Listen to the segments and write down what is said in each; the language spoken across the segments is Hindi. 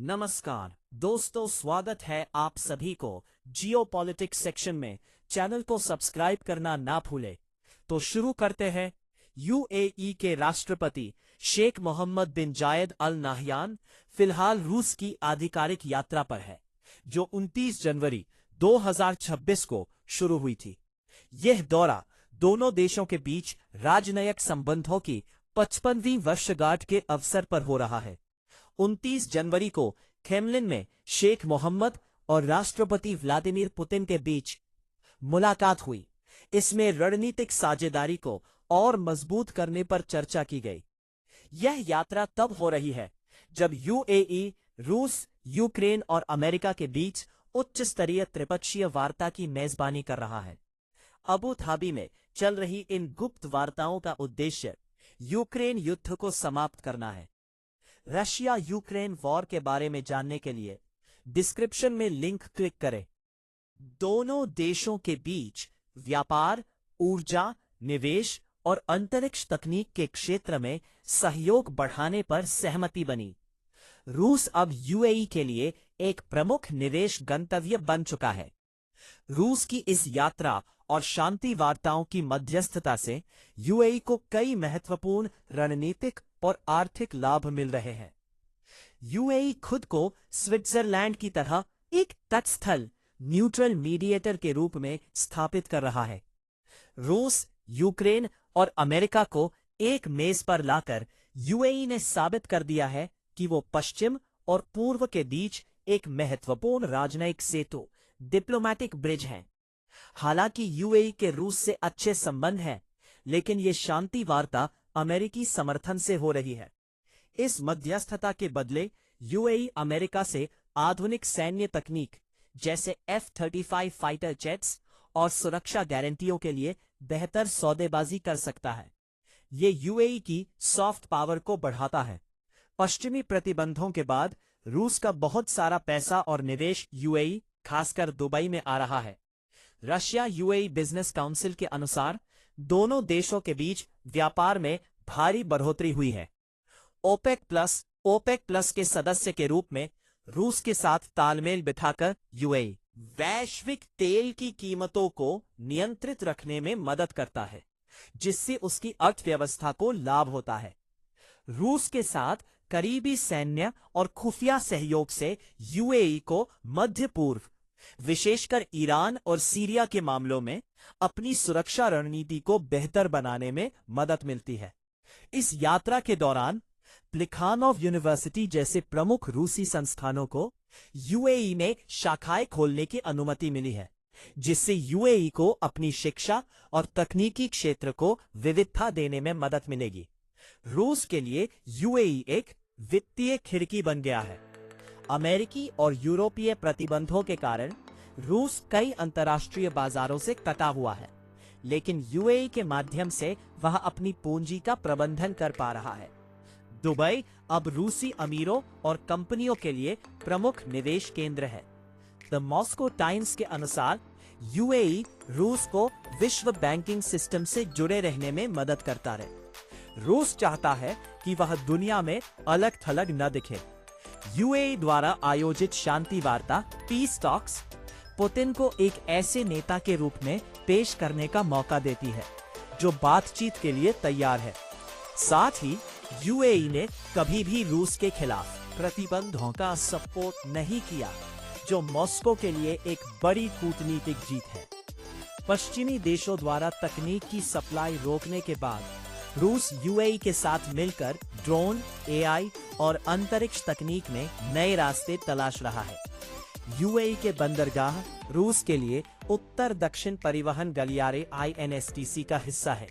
नमस्कार दोस्तों, स्वागत है आप सभी को जियोपॉलिटिक्स सेक्शन में। चैनल को सब्सक्राइब करना ना भूले। तो शुरू करते हैं। यूएई के राष्ट्रपति शेख मोहम्मद बिन जायद अल नाहयान फिलहाल रूस की आधिकारिक यात्रा पर है, जो 29 जनवरी 2026 को शुरू हुई थी। यह दौरा दोनों देशों के बीच राजनयिक संबंधों की 55वीं वर्षगांठ के अवसर पर हो रहा है। 29 जनवरी को क्रेमलिन में शेख मोहम्मद और राष्ट्रपति व्लादिमीर पुतिन के बीच मुलाकात हुई। इसमें रणनीतिक साझेदारी को और मजबूत करने पर चर्चा की गई। यह यात्रा तब हो रही है जब यूएई, रूस, यूक्रेन और अमेरिका के बीच उच्च स्तरीय त्रिपक्षीय वार्ता की मेजबानी कर रहा है। अबू धाबी में चल रही इन गुप्त वार्ताओं का उद्देश्य यूक्रेन युद्ध को समाप्त करना है। रशिया यूक्रेन वॉर के बारे में जानने के लिए डिस्क्रिप्शन में लिंक क्लिक करें। दोनों देशों के बीच व्यापार, ऊर्जा, निवेश और अंतरिक्ष तकनीक के क्षेत्र में सहयोग बढ़ाने पर सहमति बनी। रूस अब यूएई के लिए एक प्रमुख निवेश गंतव्य बन चुका है। रूस की इस यात्रा और शांति वार्ताओं की मध्यस्थता से यूएई को कई महत्वपूर्ण रणनीतिक और आर्थिक लाभ मिल रहे हैं। यूएई खुद को स्विट्जरलैंड की तरह एक तटस्थल न्यूट्रल मीडिएटर के रूप में स्थापित कर रहा है। रूस, यूक्रेन और अमेरिका को एक मेज पर लाकर यूएई ने साबित कर दिया है कि वो पश्चिम और पूर्व के बीच एक महत्वपूर्ण राजनयिक सेतु, डिप्लोमैटिक ब्रिज है। हालांकि यूएई के रूस से अच्छे संबंध हैं, लेकिन ये शांति वार्ता अमेरिकी समर्थन से हो रही है। इस मध्यस्थता के बदले यूएई अमेरिका से आधुनिक सैन्य तकनीक जैसे F-35 फाइटर जेट्स और सुरक्षा गारंटियों के लिए बेहतर सौदेबाजी कर सकता है। ये यूएई की सॉफ्ट पावर को बढ़ाता है। पश्चिमी प्रतिबंधों के बाद रूस का बहुत सारा पैसा और निवेश यूएई, खासकर दुबई में आ रहा है। रशिया यूएई बिजनेस काउंसिल के अनुसार दोनों देशों के बीच व्यापार में भारी बढ़ोतरी हुई है। ओपेक प्लस के सदस्य के रूप में रूस के साथ तालमेल बिठाकर यूएई वैश्विक तेल की कीमतों को नियंत्रित रखने में मदद करता है, जिससे उसकी अर्थव्यवस्था को लाभ होता है। रूस के साथ करीबी सैन्य और खुफिया सहयोग से यूएई को मध्य पूर्व, विशेषकर ईरान और सीरिया के मामलों में अपनी सुरक्षा रणनीति को बेहतर बनाने में मदद मिलती है। इस यात्रा के दौरान प्लेखानोव यूनिवर्सिटी जैसे प्रमुख रूसी संस्थानों को यूएई में शाखाएं खोलने की अनुमति मिली है, जिससे यूएई को अपनी शिक्षा और तकनीकी क्षेत्र को विविधता देने में मदद मिलेगी। रूस के लिए यूएई एक वित्तीय खिड़की बन गया है। अमेरिकी और यूरोपीय प्रतिबंधों के कारण रूस कई अंतर्राष्ट्रीय बाजारों से कटा हुआ है, लेकिन यूएई के माध्यम से वह अपनी पूंजी का प्रबंधन कर पा रहा है। दुबई अब रूसी अमीरों और कंपनियों के लिए प्रमुख निवेश केंद्र है। द मॉस्को टाइम्स के अनुसार यूएई रूस को विश्व बैंकिंग सिस्टम से जुड़े रहने में मदद करता रहे। रूस चाहता है कि वह दुनिया में अलग थलग न दिखे। यूएई द्वारा आयोजित शांति वार्ता पीस टॉक्स पुतिन को एक ऐसे नेता के रूप में पेश करने का मौका देती है जो बातचीत के लिए तैयार है। साथ ही यूएई ने कभी भी रूस के खिलाफ प्रतिबंधों का सपोर्ट नहीं किया, जो मॉस्को के लिए एक बड़ी कूटनीतिक जीत है। पश्चिमी देशों द्वारा तकनीक की सप्लाई रोकने के बाद रूस यूएई के साथ मिलकर ड्रोन, एआई और अंतरिक्ष तकनीक में नए रास्ते तलाश रहा है। यूएई के बंदरगाह रूस के लिए उत्तर दक्षिण परिवहन गलियारे INSTC का हिस्सा है,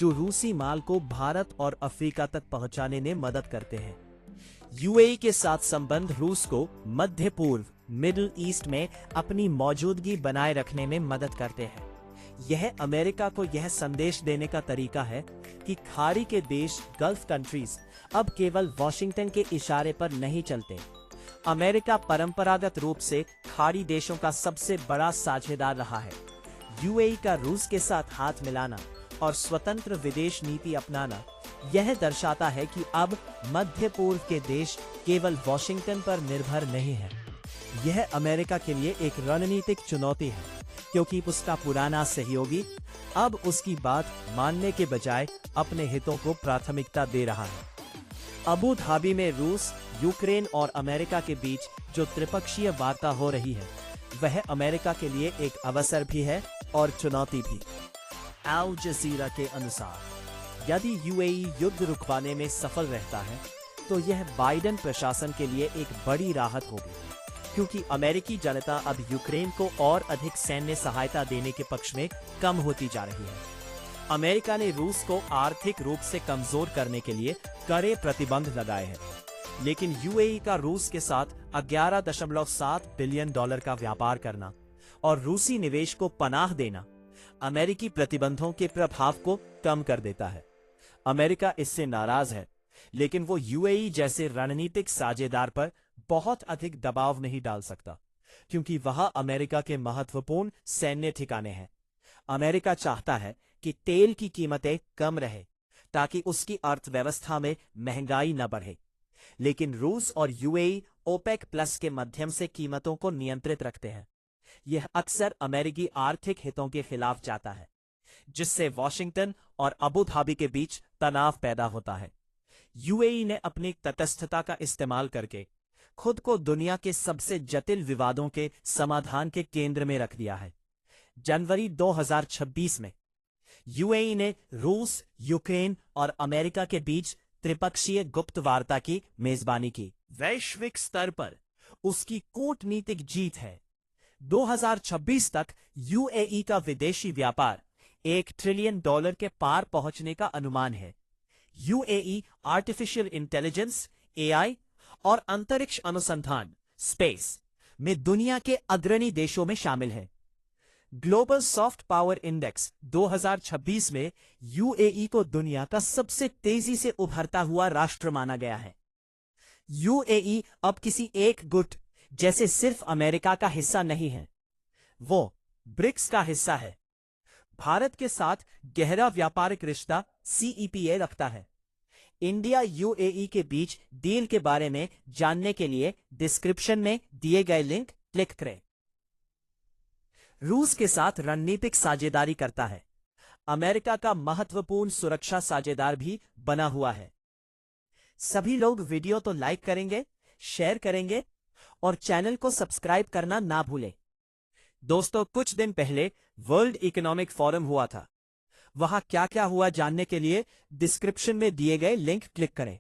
जो रूसी माल को भारत और अफ्रीका तक पहुंचाने में मदद करते हैं। यूएई के साथ संबंध रूस को मध्य पूर्व, मिडिल ईस्ट में अपनी मौजूदगी बनाए रखने में मदद करते हैं। यह अमेरिका को यह संदेश देने का तरीका है कि खाड़ी के देश, गल्फ कंट्रीज अब केवल वॉशिंगटन के इशारे पर नहीं चलते। अमेरिका परंपरागत रूप से खाड़ी देशों का सबसे बड़ा साझेदार रहा है। यूएई का रूस के साथ हाथ मिलाना और स्वतंत्र विदेश नीति अपनाना यह दर्शाता है कि अब मध्य पूर्व के देश केवल वॉशिंगटन पर निर्भर नहीं है। यह अमेरिका के लिए एक रणनीतिक चुनौती है, क्योंकि उसका पुराना सहयोगी अब उसकी बात मानने के बजाय अपने हितों को प्राथमिकता दे रहा है। अबू धाबी में रूस, यूक्रेन और अमेरिका के बीच जो त्रिपक्षीय वार्ता हो रही है, वह अमेरिका के लिए एक अवसर भी है और चुनौती भी। अल जज़ीरा के अनुसार, यदि यूएई युद्ध रुकवाने में सफल रहता है, तो यह बाइडेन प्रशासन के लिए एक बड़ी राहत होगी, क्योंकि अमेरिकी जनता अब यूक्रेन को और अधिक सैन्य सहायता देने के पक्ष में कम होती जा रही है। अमेरिका ने रूस को आर्थिक रूप से कमजोर करने के लिए कड़े प्रतिबंध लगाए हैं, लेकिन यूएई का रूस के साथ 11.7 बिलियन डॉलर का व्यापार करना और रूसी निवेश को पनाह देना अमेरिकी प्रतिबंधों के प्रभाव को कम कर देता है। अमेरिका इससे नाराज है, लेकिन वो यूएई जैसे रणनीतिक साझेदार पर बहुत अधिक दबाव नहीं डाल सकता, क्योंकि वह अमेरिका के महत्वपूर्ण सैन्य ठिकाने हैं। अमेरिका चाहता है कि तेल की कीमतें कम रहे ताकि उसकी अर्थव्यवस्था में महंगाई न बढ़े, लेकिन रूस और यूएई ओपेक प्लस के माध्यम से कीमतों को नियंत्रित रखते हैं। यह अक्सर अमेरिकी आर्थिक हितों के खिलाफ जाता है, जिससे वॉशिंगटन और अबू धाबी के बीच तनाव पैदा होता है। यूएई ने अपनी तटस्थता का इस्तेमाल करके खुद को दुनिया के सबसे जटिल विवादों के समाधान के केंद्र में रख दिया है। जनवरी 2026 में यूएई ने रूस, यूक्रेन और अमेरिका के बीच त्रिपक्षीय गुप्त वार्ता की मेजबानी की। वैश्विक स्तर पर उसकी कूटनीतिक जीत है। 2026 तक यूएई का विदेशी व्यापार $1 ट्रिलियन के पार पहुंचने का अनुमान है। यूएई आर्टिफिशियल इंटेलिजेंस (एआई) और अंतरिक्ष अनुसंधान (स्पेस) में दुनिया के अग्रणी देशों में शामिल है। ग्लोबल सॉफ्ट पावर इंडेक्स 2026 में यूएई को दुनिया का सबसे तेजी से उभरता हुआ राष्ट्र माना गया है। यूएई अब किसी एक गुट जैसे सिर्फ अमेरिका का हिस्सा नहीं है, वो ब्रिक्स का हिस्सा है। भारत के साथ गहरा व्यापारिक रिश्ता सीईपीए रखता है। इंडिया यूएई के बीच डील के बारे में जानने के लिए डिस्क्रिप्शन में दिए गए लिंक क्लिक करें। रूस के साथ रणनीतिक साझेदारी करता है। अमेरिका का महत्वपूर्ण सुरक्षा साझेदार भी बना हुआ है। सभी लोग वीडियो तो लाइक करेंगे, शेयर करेंगे और चैनल को सब्सक्राइब करना ना भूलें। दोस्तों, कुछ दिन पहले वर्ल्ड इकोनॉमिक फोरम हुआ था। वहां क्या क्या हुआ जानने के लिए डिस्क्रिप्शन में दिए गए लिंक क्लिक करें।